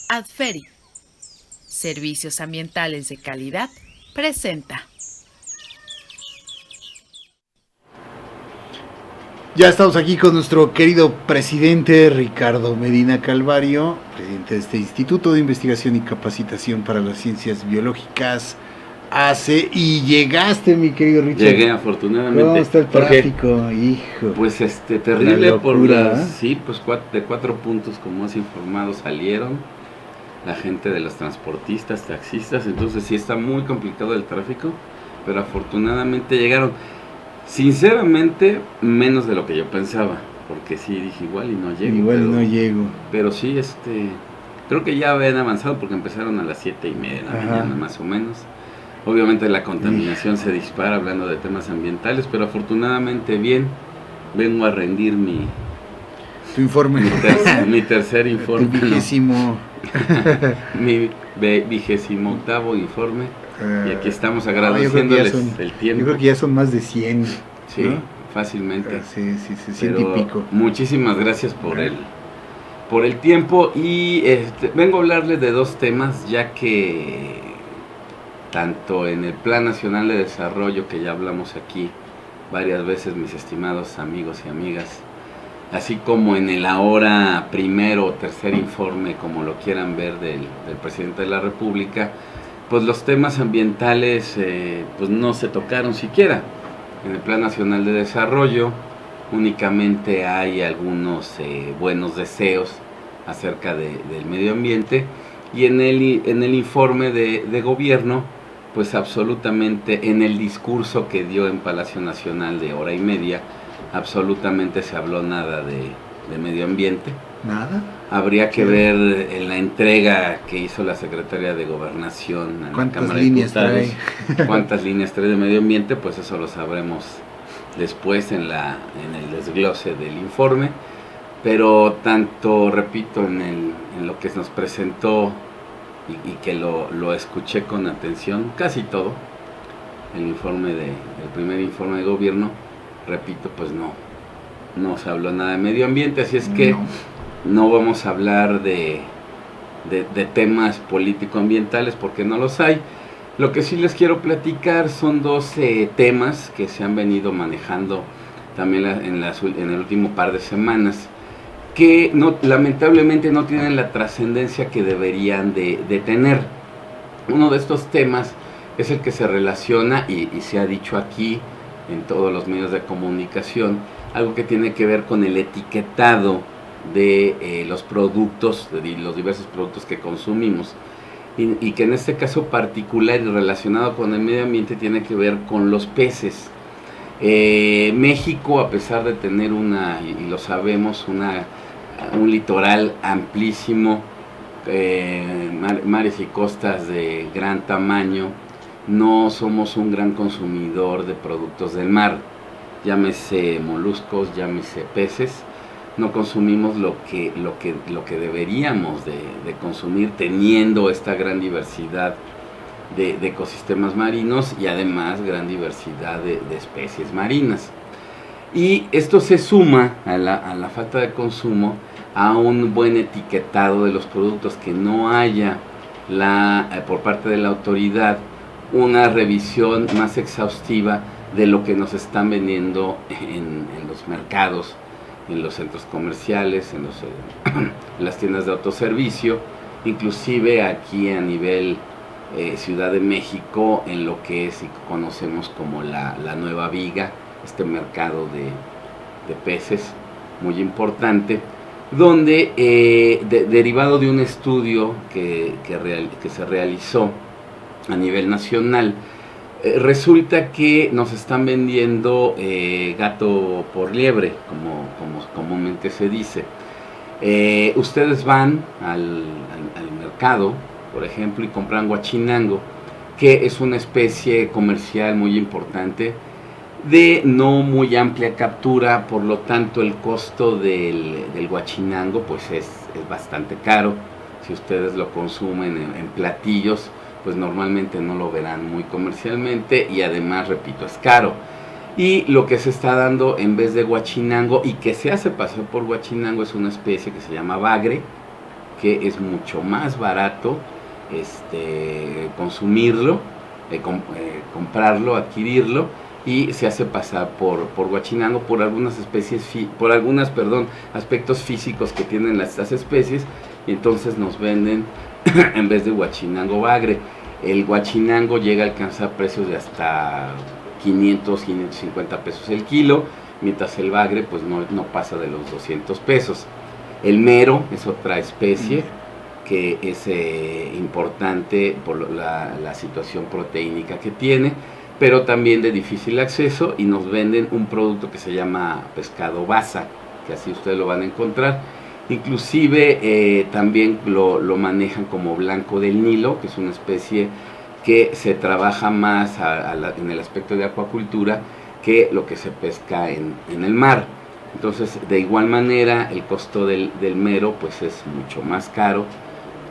Adferi, Servicios Ambientales de Calidad, presenta. Ya estamos aquí con nuestro querido presidente Ricardo Medina Calvario, presidente de este Instituto de Investigación y Capacitación para las Ciencias Biológicas, ACE, y llegaste, mi querido Richard. Llegué, afortunadamente. ¿Cómo está el Porque, tráfico, hijo? pues terrible locura, por las, ¿eh? sí, pues de 4 puntos, como has informado, salieron la gente de los transportistas, taxistas, entonces sí está muy complicado el tráfico, pero afortunadamente llegaron. Sinceramente, menos de lo que yo pensaba, porque sí dije igual y no llego. No llego. Pero sí, creo que ya habían avanzado porque empezaron a las 7:30 de la mañana, más o menos. Obviamente la contaminación se dispara hablando de temas ambientales, pero afortunadamente bien, vengo a rendir tu informe. mi tercer informe. Tu vigésimo. Mi 28º informe. Y aquí estamos agradeciéndoles el tiempo. Yo creo que ya son más de 100. Sí, ¿no? Fácilmente. Sí, 100 y pico. Muchísimas gracias por el tiempo. Y vengo a hablarles de 2 temas, ya que tanto en el Plan Nacional de Desarrollo, que ya hablamos aquí varias veces, mis estimados amigos y amigas, así como en el ahora primero o tercer informe, como lo quieran ver, del presidente de la República, pues los temas ambientales pues no se tocaron siquiera. En el Plan Nacional de Desarrollo únicamente hay algunos buenos deseos acerca del medio ambiente, y en el informe de gobierno, pues absolutamente, en el discurso que dio en Palacio Nacional de hora y media, absolutamente se habló nada de medio ambiente. ¿Nada? Habría que ver en la entrega que hizo la Secretaría de Gobernación en la Cámara de Diputados cuántas líneas trae de medio ambiente, pues eso lo sabremos después en el desglose del informe. Pero tanto, repito, en lo que nos presentó y que lo escuché con atención, casi todo, el primer informe de gobierno, repito, pues no se habló nada de medio ambiente, así es que no vamos a hablar de temas político-ambientales porque no los hay. Lo que sí les quiero platicar son 12 temas que se han venido manejando también en el último par de semanas, que lamentablemente no tienen la trascendencia que deberían de tener. Uno de estos temas es el que se relaciona, y se ha dicho aquí en todos los medios de comunicación, algo que tiene que ver con el etiquetado de los productos, de los diversos productos que consumimos, y que en este caso particular y relacionado con el medio ambiente tiene que ver con los peces. México, a pesar de tener y lo sabemos, un litoral amplísimo, mares y costas de gran tamaño, no somos un gran consumidor de productos del mar, llámese moluscos, llámese peces. No consumimos lo que deberíamos de consumir, teniendo esta gran diversidad de ecosistemas marinos y además gran diversidad de especies marinas. Y esto se suma a la falta de consumo, a un buen etiquetado de los productos, que no haya por parte de la autoridad una revisión más exhaustiva de lo que nos están vendiendo en los mercados, en los centros comerciales, en las tiendas de autoservicio, inclusive aquí a nivel Ciudad de México, en lo que conocemos como la Nueva Viga, este mercado de peces muy importante, donde derivado de un estudio que se realizó a nivel nacional, resulta que nos están vendiendo gato por liebre, como comúnmente se dice. Ustedes van al mercado, por ejemplo, y compran guachinango, que es una especie comercial muy importante, de no muy amplia captura, por lo tanto el costo del guachinango pues es bastante caro. Si ustedes lo consumen en platillos, pues normalmente no lo verán muy comercialmente, y además, repito, es caro. Y lo que se está dando en vez de guachinango, y que se hace pasar por guachinango, es una especie que se llama bagre, que es mucho más barato consumirlo, comprarlo, adquirirlo, y se hace pasar por Huachinango por algunas aspectos físicos que tienen estas especies, y entonces nos venden en vez de Huachinango bagre. El Huachinango llega a alcanzar precios de hasta 500, 550 pesos el kilo, mientras el bagre pues no pasa de los 200 pesos. El mero es otra especie que es importante por la situación proteínica que tiene, pero también de difícil acceso, y nos venden un producto que se llama pescado basa, que así ustedes lo van a encontrar. Inclusive también lo manejan como blanco del Nilo, que es una especie que se trabaja más en el aspecto de acuacultura que lo que se pesca en el mar. Entonces, de igual manera, el costo del mero pues es mucho más caro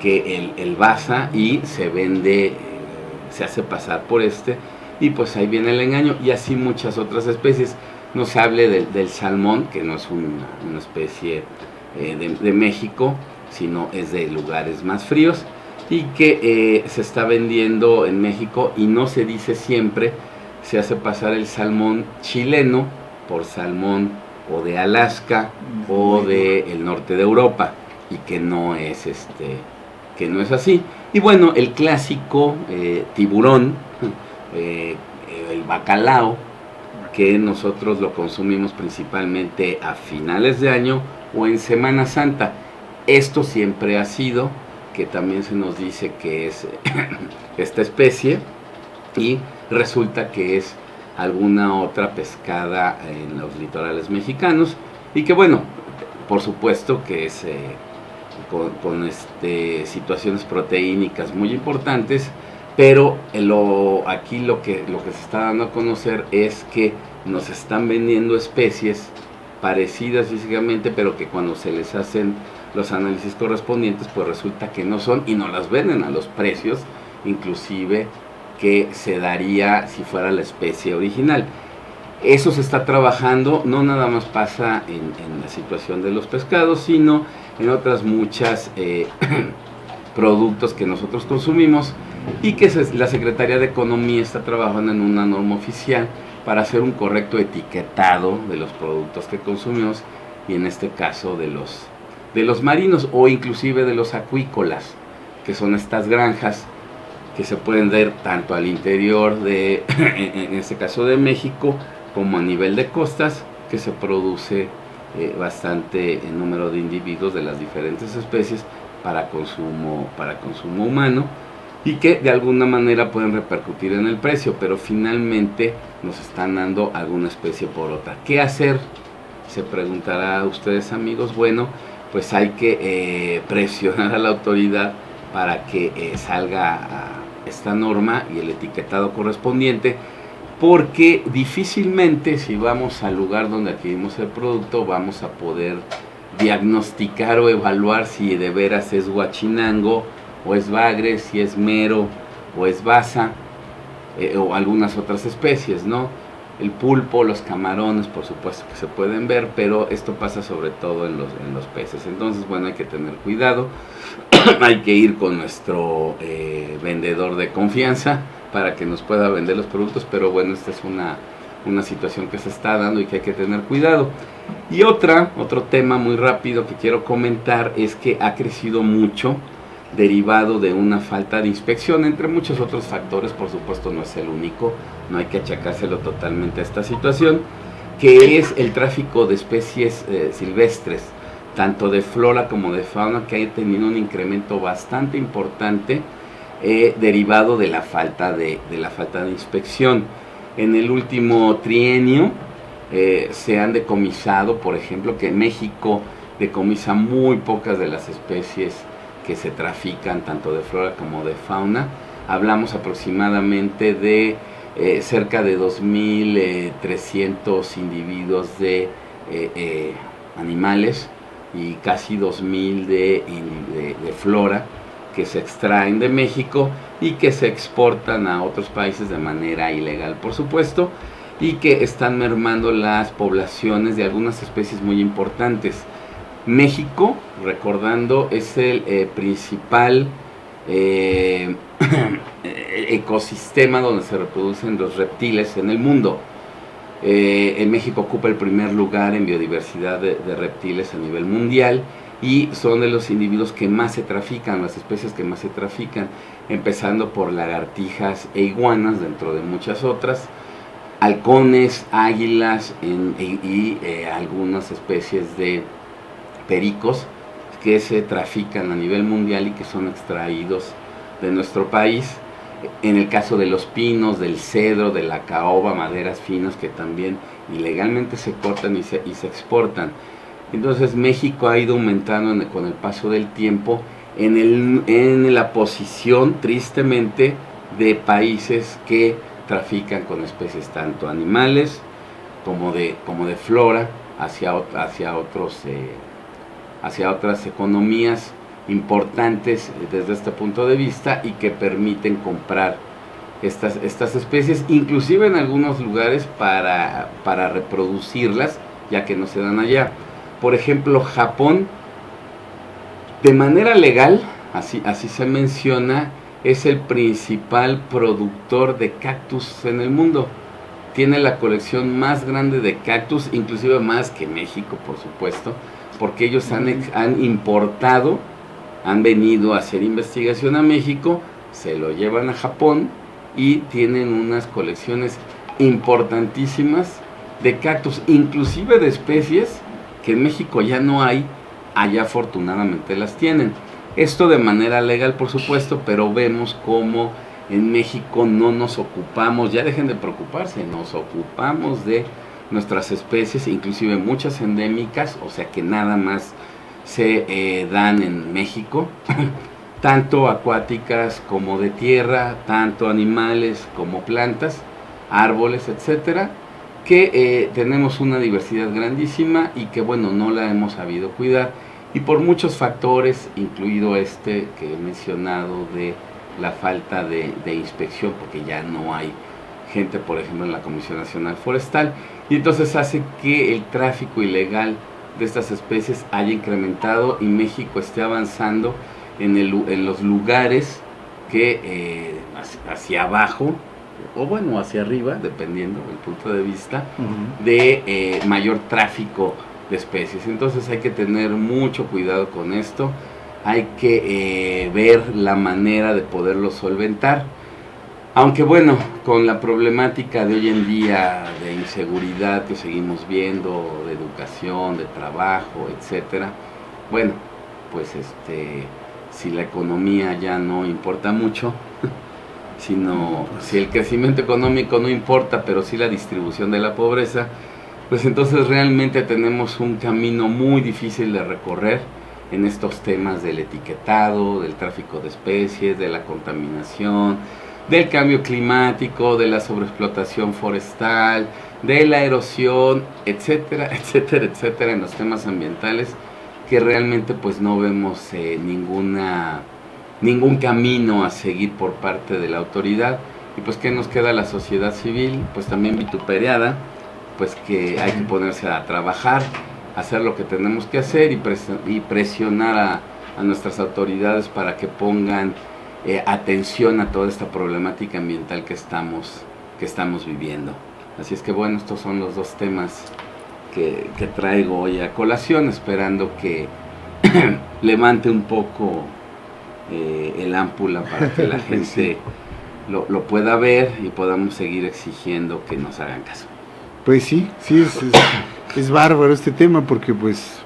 que el basa, y se vende, se hace pasar por y pues ahí viene el engaño, y así muchas otras especies. No se hable del salmón, que no es una especie de México, sino es de lugares más fríos, y que se está vendiendo en México, y no se dice siempre, se hace pasar el salmón chileno por salmón o de Alaska o del norte de Europa, y que no es así. Y bueno, el clásico tiburón, el bacalao, que nosotros lo consumimos principalmente a finales de año o en Semana Santa. Esto siempre ha sido, que también se nos dice que es esta especie, y resulta que es alguna otra pescada en los litorales mexicanos, y que bueno, por supuesto que es con situaciones proteínicas muy importantes, pero aquí lo que se está dando a conocer es que nos están vendiendo especies parecidas físicamente, pero que cuando se les hacen los análisis correspondientes, pues resulta que no son, y no las venden a los precios inclusive que se daría si fuera la especie original. Eso se está trabajando, no nada más pasa en la situación de los pescados, sino en otras muchas productos que nosotros consumimos, y que la Secretaría de Economía está trabajando en una norma oficial para hacer un correcto etiquetado de los productos que consumimos, y en este caso de los marinos, o inclusive de los acuícolas, que son estas granjas que se pueden ver tanto al interior en este caso de México, como a nivel de costas, que se produce bastante número de individuos de las diferentes especies para consumo humano, y que de alguna manera pueden repercutir en el precio, pero finalmente nos están dando alguna especie por otra. ¿Qué hacer? Se preguntará a ustedes, amigos. Bueno, pues hay que presionar a la autoridad para que salga esta norma y el etiquetado correspondiente, porque difícilmente, si vamos al lugar donde adquirimos el producto, vamos a poder diagnosticar o evaluar si de veras es Huachinango o es bagre, si es mero o es basa, o algunas otras especies, ¿no? El pulpo, los camarones, por supuesto que se pueden ver, pero esto pasa sobre todo en los peces. Entonces, bueno, hay que tener cuidado. Hay que ir con nuestro vendedor de confianza para que nos pueda vender los productos, pero bueno, esta es una situación que se está dando y que hay que tener cuidado. Y otro tema muy rápido que quiero comentar es que ha crecido mucho, derivado de una falta de inspección, entre muchos otros factores. Por supuesto no es el único, no hay que achacárselo totalmente a esta situación, que es el tráfico de especies silvestres, tanto de flora como de fauna, que ha tenido un incremento bastante importante, derivado de la falta de inspección. En el último trienio se han decomisado, por ejemplo, que México decomisa muy pocas de las especies que se trafican, tanto de flora como de fauna. Hablamos aproximadamente de cerca de 2.300 individuos de animales y casi 2.000 de flora que se extraen de México y que se exportan a otros países de manera ilegal, por supuesto, y que están mermando las poblaciones de algunas especies muy importantes. México, recordando, es el principal ecosistema donde se reproducen los reptiles en el mundo. En México ocupa el primer lugar en biodiversidad de reptiles a nivel mundial y son de los individuos que más se trafican, las especies que más se trafican, empezando por lagartijas e iguanas, dentro de muchas otras, halcones, águilas y algunas especies de pericos que se trafican a nivel mundial y que son extraídos de nuestro país. En el caso de los pinos, del cedro, de la caoba, maderas finas que también ilegalmente se cortan y se exportan. Entonces México ha ido aumentando con el paso del tiempo en la posición, tristemente, de países que trafican con especies tanto animales como de flora hacia otras economías importantes desde este punto de vista y que permiten comprar estas especies, inclusive en algunos lugares para reproducirlas, ya que no se dan allá. Por ejemplo, Japón, de manera legal, así se menciona, es el principal productor de cactus en el mundo. Tiene la colección más grande de cactus, inclusive más que México, por supuesto, porque ellos han importado, han venido a hacer investigación a México, se lo llevan a Japón y tienen unas colecciones importantísimas de cactus, inclusive de especies que en México ya no hay, allá afortunadamente las tienen. Esto de manera legal, por supuesto, pero vemos cómo en México no nos ocupamos, ya dejen de preocuparse, nos ocupamos de nuestras especies, inclusive muchas endémicas, o sea que nada más se dan en México, tanto acuáticas como de tierra, tanto animales como plantas, árboles, etcétera, que tenemos una diversidad grandísima y que bueno, no la hemos sabido cuidar, y por muchos factores, incluido este que he mencionado de la falta de inspección, porque ya no hay gente, por ejemplo, en la Comisión Nacional Forestal, y entonces hace que el tráfico ilegal de estas especies haya incrementado y México esté avanzando en los lugares que hacia abajo, o bueno, hacia arriba, dependiendo del punto de vista, de mayor tráfico de especies. Entonces hay que tener mucho cuidado con esto, hay que ver la manera de poderlo solventar, aunque bueno, con la problemática de hoy en día de inseguridad que seguimos viendo, de educación, de trabajo, etcétera, bueno, pues si la economía ya no importa mucho, sino si el crecimiento económico no importa, pero sí la distribución de la pobreza, pues entonces realmente tenemos un camino muy difícil de recorrer en estos temas del etiquetado, del tráfico de especies, de la contaminación, del cambio climático, de la sobreexplotación forestal, de la erosión, etcétera, etcétera, etcétera, en los temas ambientales, que realmente pues no vemos ningún camino a seguir por parte de la autoridad. Y pues ¿qué nos queda la sociedad civil? Pues también vituperiada, pues que hay que ponerse a trabajar, hacer lo que tenemos que hacer y presionar a nuestras autoridades para que pongan atención a toda esta problemática ambiental que estamos viviendo. Así es que bueno, estos son los dos temas que traigo hoy a colación, esperando que levante un poco el ámpula para que la gente sí. lo pueda ver y podamos seguir exigiendo que nos hagan caso. Pues sí, es bárbaro este tema porque pues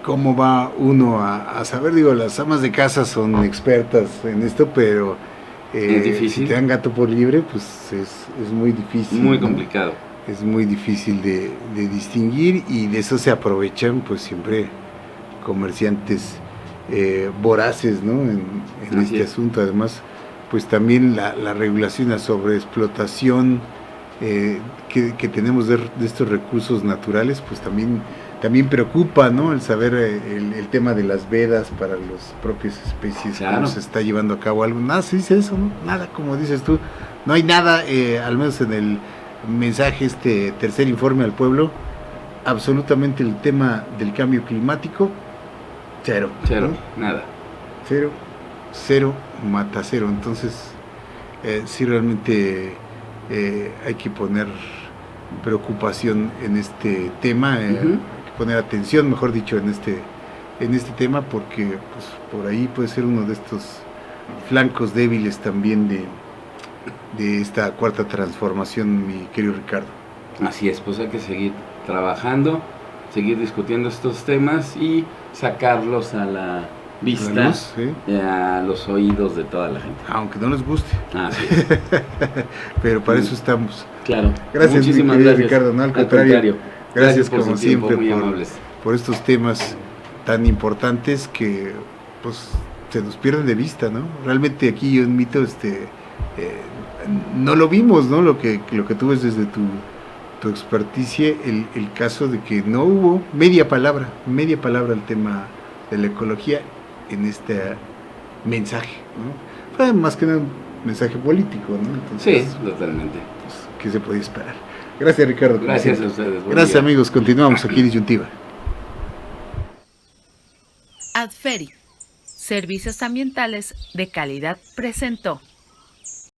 cómo va uno a saber, digo, las amas de casa son expertas en esto, pero es difícil. Si te dan gato por liebre, pues es muy difícil. Muy ¿no? complicado. Es muy difícil de distinguir y de eso se aprovechan pues siempre comerciantes voraces, ¿no? en este asunto. Además, pues también la regulación, la sobreexplotación que tenemos de estos recursos naturales, pues también preocupa, ¿no? El saber el tema de las vedas para las propias especies, claro. cómo se está llevando a cabo algo. Nada se dice eso, ¿no? Nada, como dices tú, no hay nada, al menos en el mensaje tercer informe al pueblo, absolutamente el tema del cambio climático, cero. Cero, ¿no? nada. Cero, cero, mata cero. Entonces, sí realmente hay que poner preocupación en este tema, hay que poner atención, mejor dicho, en este tema, porque pues, por ahí puede ser uno de estos flancos débiles también de esta cuarta transformación, mi querido Ricardo. Así es, pues hay que seguir trabajando, seguir discutiendo estos temas y sacarlos a la vista, La luz, ¿sí? a los oídos de toda la gente. Aunque no les guste, Así es. pero para eso estamos. Claro. Gracias, Muchísimas mi querido gracias. Ricardo, no, al contrario. Gracias por como su tiempo, siempre muy amables. por estos temas tan importantes que pues se nos pierden de vista, ¿no? Realmente aquí yo admito, no lo vimos, ¿no? Lo que tú ves desde tu experticia, el caso de que no hubo media palabra el tema de la ecología en este mensaje, ¿no? Fue más que nada un mensaje político, ¿no? Entonces, Sí, totalmente. pues, ¿qué se podía esperar? Gracias, Ricardo. como Gracias a siempre. ustedes. Buen Gracias, día. amigos. Continuamos aquí en Disyuntiva. Adferi, Servicios Ambientales de Calidad presentó.